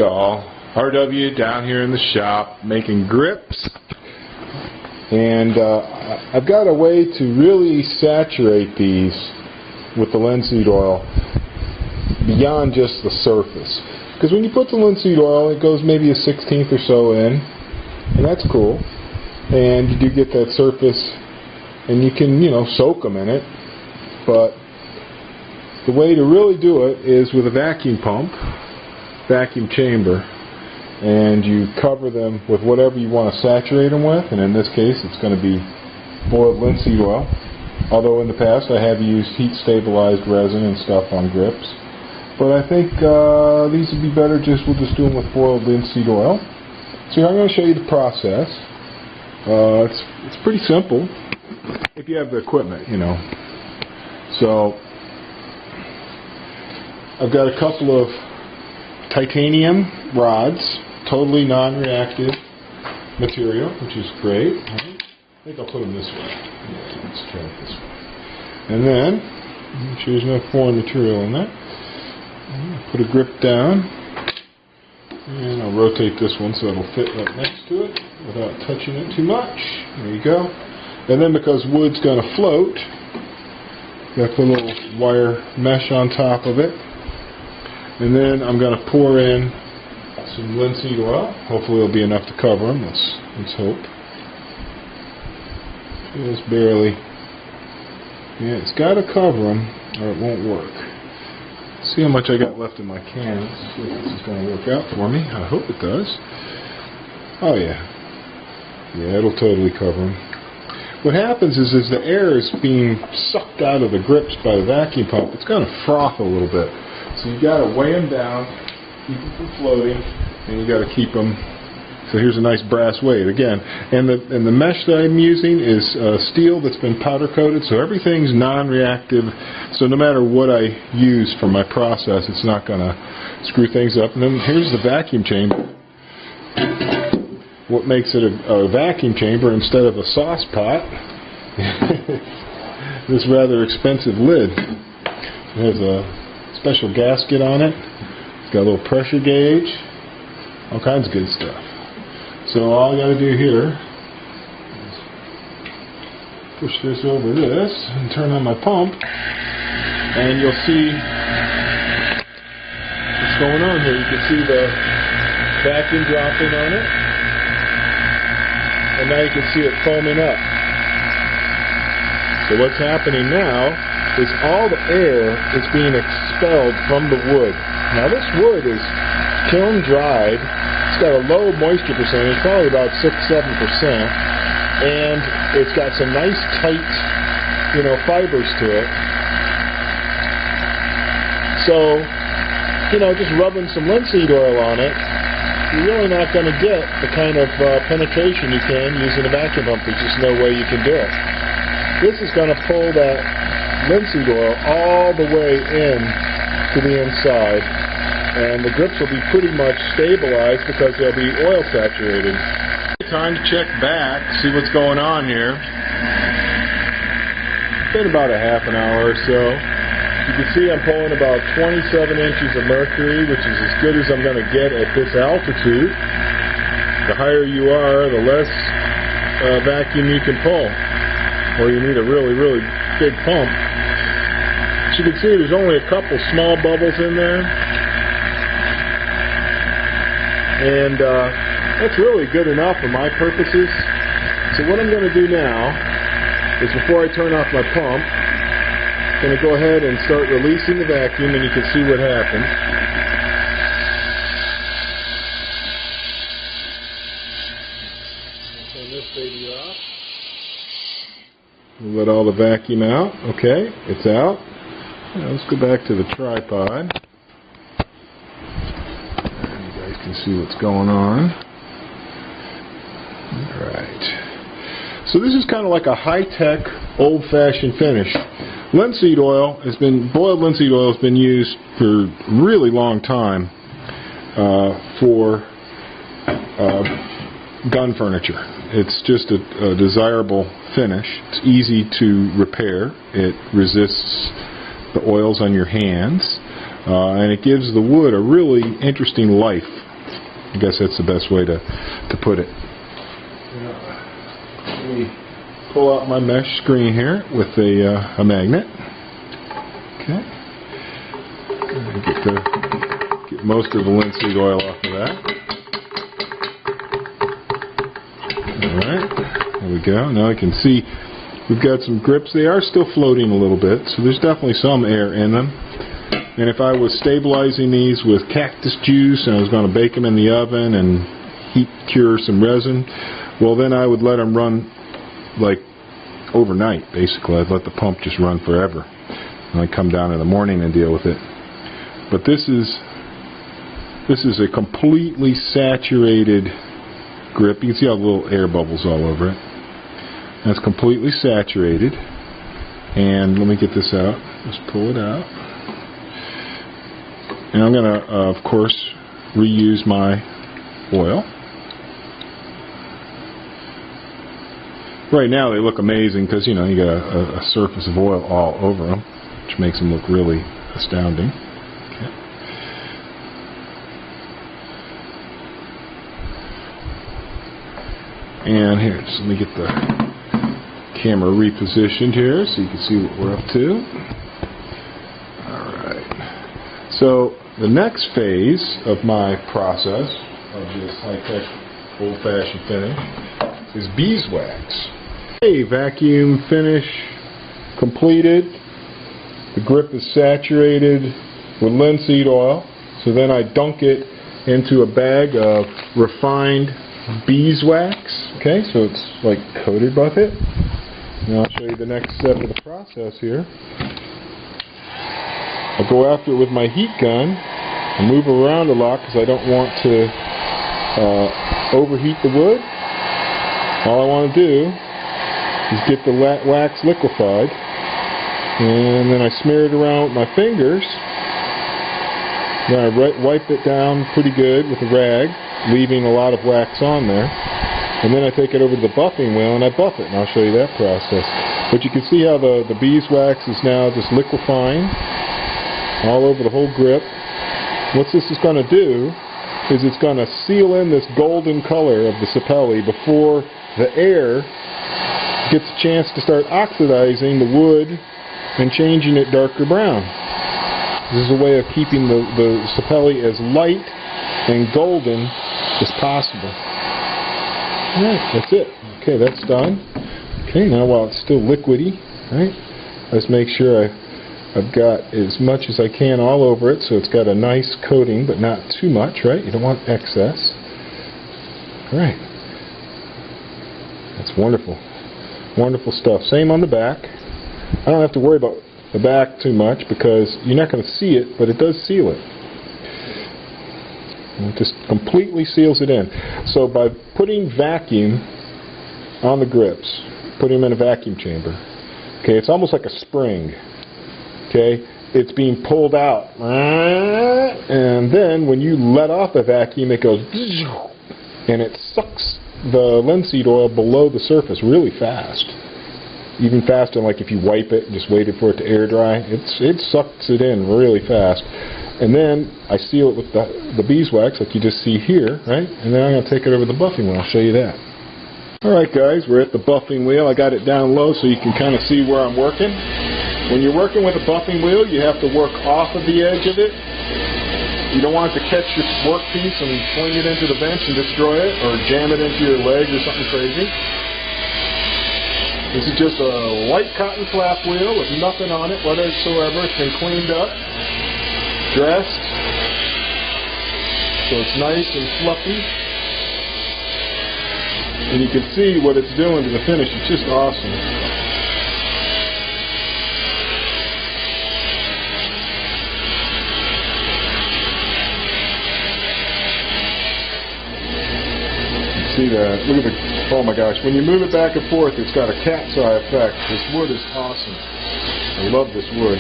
Y'all, RW down here in the shop making grips, and I've got a way to really saturate these with the linseed oil beyond just the surface, because when you put the linseed oil it goes maybe a 1/16 or so in, and that's cool, and you do get that surface and you can soak them in it, but the way to really do it is with a vacuum pump, vacuum chamber, and you cover them with whatever you want to saturate them with, and in this case it's going to be boiled linseed oil, although in the past I have used heat stabilized resin and stuff on grips, but I think these would be better we'll just do them with boiled linseed oil. So here I'm going to show you the process. It's pretty simple if you have the equipment, So I've got a couple of titanium rods, totally non-reactive material, which is great. I think I'll put them this way. Yeah, let's try it this way. And then, make sure there's no foreign material in that. Put a grip down, and I'll rotate this one so it'll fit right next to it without touching it too much. There you go. And then because wood's going to float, got to put a little wire mesh on top of it. And then I'm going to pour in some linseed oil. Hopefully it'll be enough to cover them. Let's hope. Just barely. Yeah, it's got to cover them or it won't work. See how much I got left in my can. Let's see if this is going to work out for me. I hope it does. Oh yeah. Yeah, it'll totally cover them. What happens is the air is being sucked out of the grips by the vacuum pump. It's going to froth a little bit. So you got to weigh them down, keep them from floating, and you got to keep them. So here's a nice brass weight again, and the mesh that I'm using is steel that's been powder coated, so everything's non-reactive. So no matter what I use for my process, it's not going to screw things up. And then here's the vacuum chamber. What makes it a vacuum chamber instead of a sauce pot? This rather expensive lid. There's a special gasket on it. It's got a little pressure gauge, all kinds of good stuff. So all I got to do here is push this over this and turn on my pump, and you'll see what's going on here. You can see the vacuum dropping on it, and now you can see it foaming up. So what's happening now is all the air is being expelled from the wood. Now this wood is kiln dried. It's got a low moisture percentage, probably about 6-7%, and it's got some nice tight, fibers to it. So, just rubbing some linseed oil on it, you're really not going to get the kind of penetration you can using a vacuum pump. There's just no way you can do it. This is going to pull that linseed oil all the way in to the inside, and the grips will be pretty much stabilized because they'll be oil saturated. Time to check back, see what's going on here. It's been about a half an hour or so. You can see I'm pulling about 27 inches of mercury, which is as good as I'm going to get at this altitude. The higher you are, the less vacuum you can pull, or you need a really, really big pump. As you can see, there's only a couple small bubbles in there, and that's really good enough for my purposes. So what I'm going to do now is, before I turn off my pump, I'm going to go ahead and start releasing the vacuum, and you can see what happens. Turn this baby off. We'll let all the vacuum out. Okay, it's out. Now let's go back to the tripod. And you guys can see what's going on. Alright. So this is kind of like a high-tech, old-fashioned finish. Linseed oil boiled linseed oil has been used for a really long time for gun furniture. It's just a desirable finish. It's easy to repair. It resists the oils on your hands, and it gives the wood a really interesting life. I guess that's the best way to put it. Let me pull out my mesh screen here with a magnet. Okay. Get most of the linseed oil off of that. Alright, there we go. Now I can see we've got some grips. They are still floating a little bit, so there's definitely some air in them. And if I was stabilizing these with cactus juice and I was going to bake them in the oven and heat cure some resin, well then I would let them run like overnight, basically. I'd let the pump just run forever. And I'd come down in the morning and deal with it. But this is a completely saturated grip. You can see all the little air bubbles all over it. That's completely saturated. And let me get this out. Just pull it out. And I'm going to, of course, reuse my oil. Right now they look amazing because, you know, you got a surface of oil all over them, which makes them look really astounding. Okay. And here, just let me get the camera repositioned here so you can see what we're up to. Alright. So the next phase of my process of this high-tech old-fashioned finish is beeswax. Okay, vacuum finish completed. The grip is saturated with linseed oil. So then I dunk it into a bag of refined beeswax. Okay, so it's like coated with it. Now I'll show you the next step of the process here. I'll go after it with my heat gun and move around a lot because I don't want to overheat the wood. All I want to do is get the wax liquefied, and then I smear it around with my fingers. Then I wipe it down pretty good with a rag, leaving a lot of wax on there. And then I take it over to the buffing wheel and I buff it, and I'll show you that process. But you can see how the beeswax is now just liquefying all over the whole grip. What this is going to do is it's going to seal in this golden color of the sapelli before the air gets a chance to start oxidizing the wood and changing it darker brown. This is a way of keeping the sapelli as light and golden as possible. Alright, that's it. Okay, that's done. Okay, now while it's still liquidy, right, let's make sure I've got as much as I can all over it so it's got a nice coating but not too much, right? You don't want excess. Alright. That's wonderful. Wonderful stuff. Same on the back. I don't have to worry about the back too much because you're not going to see it, but it does seal it. And it just completely seals it in. So by putting vacuum on the grips, putting them in a vacuum chamber, okay, it's almost like a spring. Okay, it's being pulled out, and then when you let off the vacuum, it goes, and it sucks the linseed oil below the surface really fast. Even faster than like if you wipe it and just waited for it to air dry. It sucks it in really fast. And then I seal it with the beeswax like you just see here, right? And then I'm going to take it over the buffing wheel. I'll show you that. Alright guys, we're at the buffing wheel. I got it down low so you can kind of see where I'm working. When you're working with a buffing wheel, you have to work off of the edge of it. You don't want it to catch your workpiece and fling it into the bench and destroy it, or jam it into your leg or something crazy. This is just a light cotton flap wheel with nothing on it whatsoever. It's been cleaned up, dressed, so it's nice and fluffy. And you can see what it's doing to the finish. It's just awesome. See that? Look at the, oh my gosh, when you move it back and forth, it's got a cat's eye effect. This wood is awesome. I love this wood.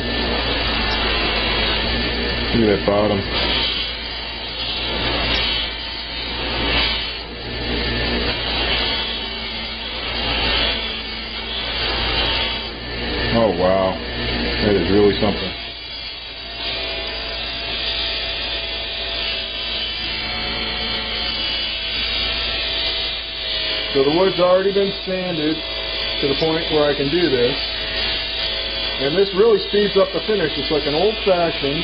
Look at that bottom. Oh wow, that is really something. So the wood's already been sanded to the point where I can do this. And this really speeds up the finish. It's like an old-fashioned,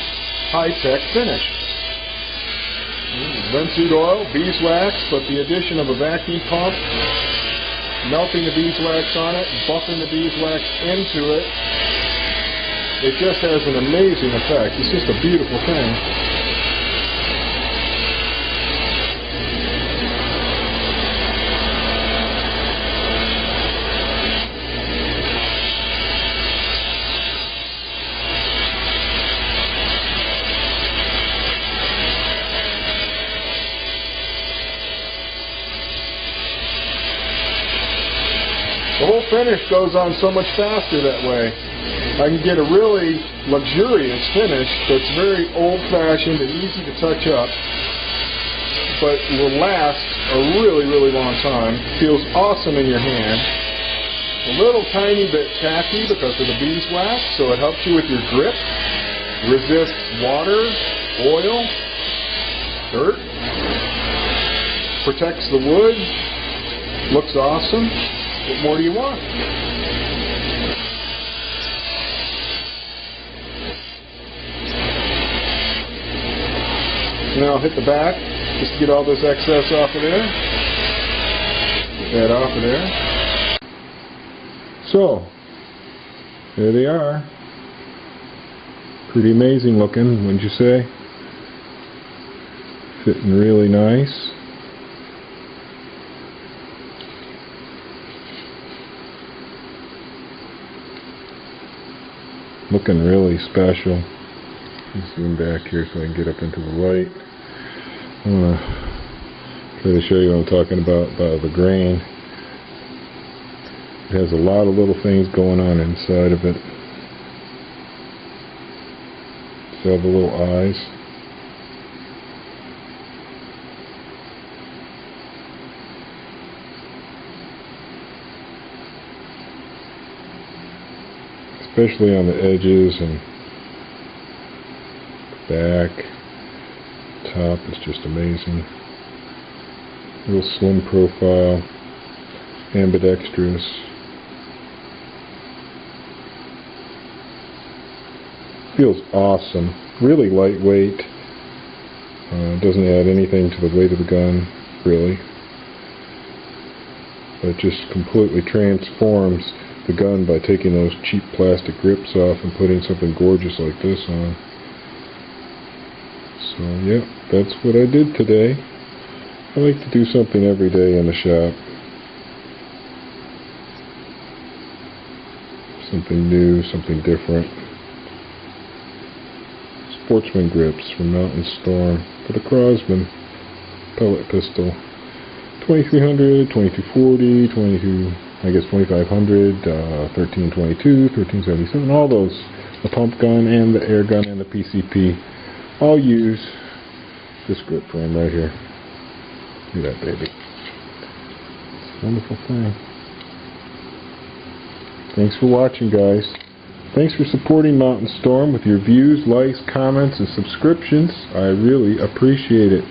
high-tech finish. Linseed oil, beeswax, but the addition of a vacuum pump, melting the beeswax on it, buffing the beeswax into it. It just has an amazing effect. It's just a beautiful thing. The whole finish goes on so much faster that way. I can get a really luxurious finish that's very old-fashioned and easy to touch up, but will last a really, really long time. Feels awesome in your hand. A little tiny bit tacky because of the beeswax, so it helps you with your grip. Resists water, oil, dirt. Protects the wood. Looks awesome. What more do you want? Now I'll hit the back just to get all this excess off of there. Get that off of there. So, there they are. Pretty amazing looking, wouldn't you say? Fitting really nice. Looking really special. Let's zoom back here so I can get up into the light. I'm going to try to show you what I'm talking about the grain. It has a lot of little things going on inside of it. See all the little eyes? Especially on the edges and back, top is just amazing. Real slim profile, ambidextrous. Feels awesome. Really lightweight. Doesn't add anything to the weight of the gun, really. But it just completely transforms the gun by taking those cheap plastic grips off and putting something gorgeous like this on. So yeah, that's what I did today. I like to do something every day in the shop. Something new, something different. Sportsman grips from Mountain Storm for the Crosman pellet pistol. 2300, 2240, 2500, 1322, 1377, all those, the pump gun and the air gun and the PCP, all use this grip frame right here. Look at that baby. It's a wonderful thing. Thanks for watching, guys. Thanks for supporting Mountain Storm with your views, likes, comments, and subscriptions. I really appreciate it.